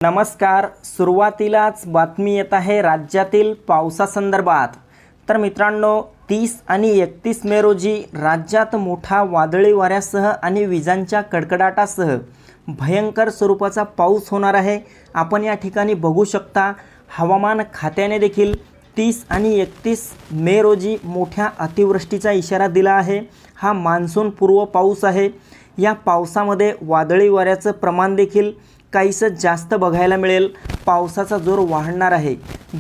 नमस्कार. सुरुवातीलाच बातमी येत आहे राज्यातील पावसासंदर्भात. तर मित्रांनो, 30 आणि 31 मे रोजी राज्यात मोठा वादळी वाऱ्यासह आणि विजांच्या कडकडाटासह भयंकर स्वरूपाचा पाऊस होणार आहे. आपण या ठिकाणी बघू शकता, हवामान खात्याने देखील 30 आणि 31 मे रोजी मोठ्या अतिवृष्टीचा इशारा दिला आहे. हा मान्सून पूर्व पाऊस आहे. या पावसामध्ये वादळी वाऱ्याचं प्रमाण देखील काहीसं जास्त बघायला मिळेल. पावसाचा जोर वाढणार आहे.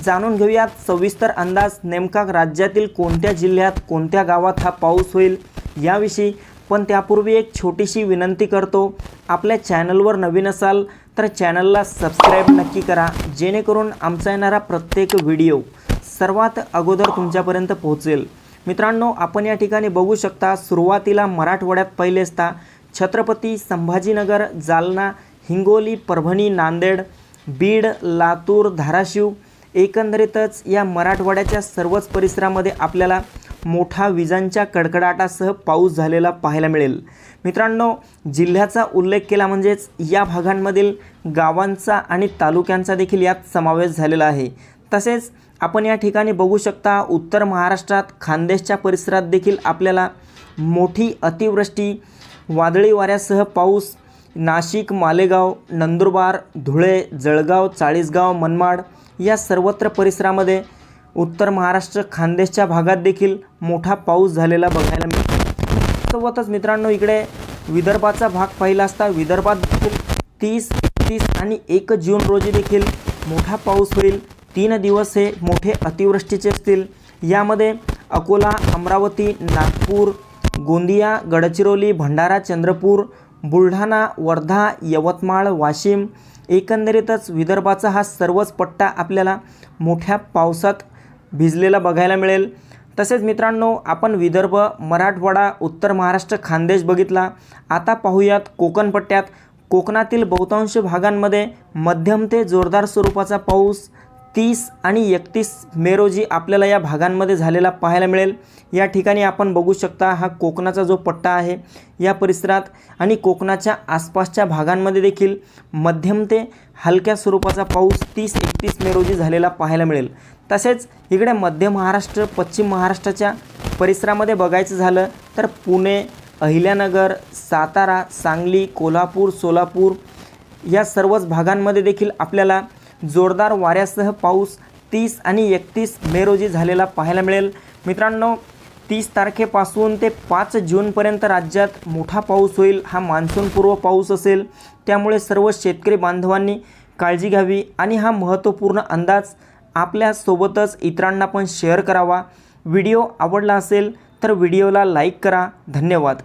जाणून घेऊयात सविस्तर अंदाज, नेमका राज्यातील कोणत्या जिल्ह्यात कोणत्या गावात हा पाऊस होईल याविषयी. पण त्यापूर्वी एक छोटीशी विनंती करतो, आपल्या चॅनलवर नवीन असाल तर चॅनलला सबस्क्राईब नक्की करा, जेणेकरून आमचा येणारा प्रत्येक व्हिडिओ सर्वात अगोदर तुमच्यापर्यंत पोहोचेल. मित्रांनो, आपण या ठिकाणी बघू शकता, सुरुवातीला मराठवाड्यात पहिले असता छत्रपती संभाजीनगर, जालना, हिंगोली, परभणी, नांदेड, बीड, लातूर, धाराशिव, एकंदरीतच या मराठवाड्याच्या सर्वच परिसरामध्ये आपल्याला मोठा विजांच्या कडकडाटासह पाऊस झालेला पाहायला मिळेल. मित्रांनो, जिल्ह्याचा उल्लेख केला म्हणजेच या भागांमधील गावांचा आणि तालुक्यांचा देखील यात समावेश झालेला आहे. तसेच आपण या ठिकाणी बघू शकता, उत्तर महाराष्ट्रात खानदेशच्या परिसरात देखील आपल्याला मोठी अतिवृष्टी, वादळी वाऱ्यासह पाऊस, नाशिक, मालेगाव, नंदुरबार, धुळे, जळगाव, चाळीसगाव, मनमाड या सर्वत्र परिसरामध्ये उत्तर महाराष्ट्र खानदेशच्या भागात देखील मोठा पाऊस झालेला बघायला मिळतो. सोबतच मित्रांनो, इकडे विदर्भाचा भाग पाहिला असता विदर्भात देखील 30, 31 आणि 1 जून रोजी देखील मोठा पाऊस होईल. 3 दिवस हे मोठे अतिवृष्टीचे असतील. यामध्ये अकोला, अमरावती, नागपूर, गोंदिया, गडचिरोली, भंडारा, चंद्रपूर, बुलढाणा, वर्धा, यवतमाळ, वाशिम, एकंदरीतच विदर्भाचा हा सर्वच पट्टा आपल्याला मोठ्या पावसात भिजलेला बघायला मिळेल. तसेच मित्रांनो, आपण विदर्भ, मराठवाडा, उत्तर महाराष्ट्र, खानदेश बघितला. आता पाहूयात कोकण पट्ट्यात. कोकणातील बहुतांश भागांमध्ये मध्यम ते जोरदार स्वरूपाचा पाऊस 30 आणि 31 मे रोजी आपल्याला या भागांमध्ये झालेला पाहायला मिळेल. या ठिकाणी आपण बघू शकता, हा कोकणाचा जो पट्टा आहे या परिसरात आणि कोकणाच्या आसपासच्या भागांमध्ये देखील मध्यम ते हलक्या स्वरूपाचा पाऊस 30-31 मे रोजी झालेला पाहायला मिळेल. तसेच इकडे मध्य महाराष्ट्र, पश्चिम महाराष्ट्राच्या परिसरामध्ये बघायचं झालं तर पुणे, अहिल्यानगर, सातारा, सांगली, कोल्हापूर, सोलापूर या सर्वच भागांमध्ये देखील आपल्याला जोरदार वाऱ्यासह पाऊस 30 आणि 31 मे रोजी झालेला पाहायला मिळेल. मित्रांनो, 30 तारखेपासून ते 5 जूनपर्यंत राज्यात मोठा पाऊस होईल. हा मान्सूनपूर्व पाऊस असेल, त्यामुळे सर्व शेतकरी बांधवांनी काळजी घ्यावी आणि हा महत्त्वपूर्ण अंदाज आपल्यासोबतच इतरांना पण शेअर करावा. व्हिडिओ आवडला असेल तर व्हिडिओला लाईक करा. धन्यवाद.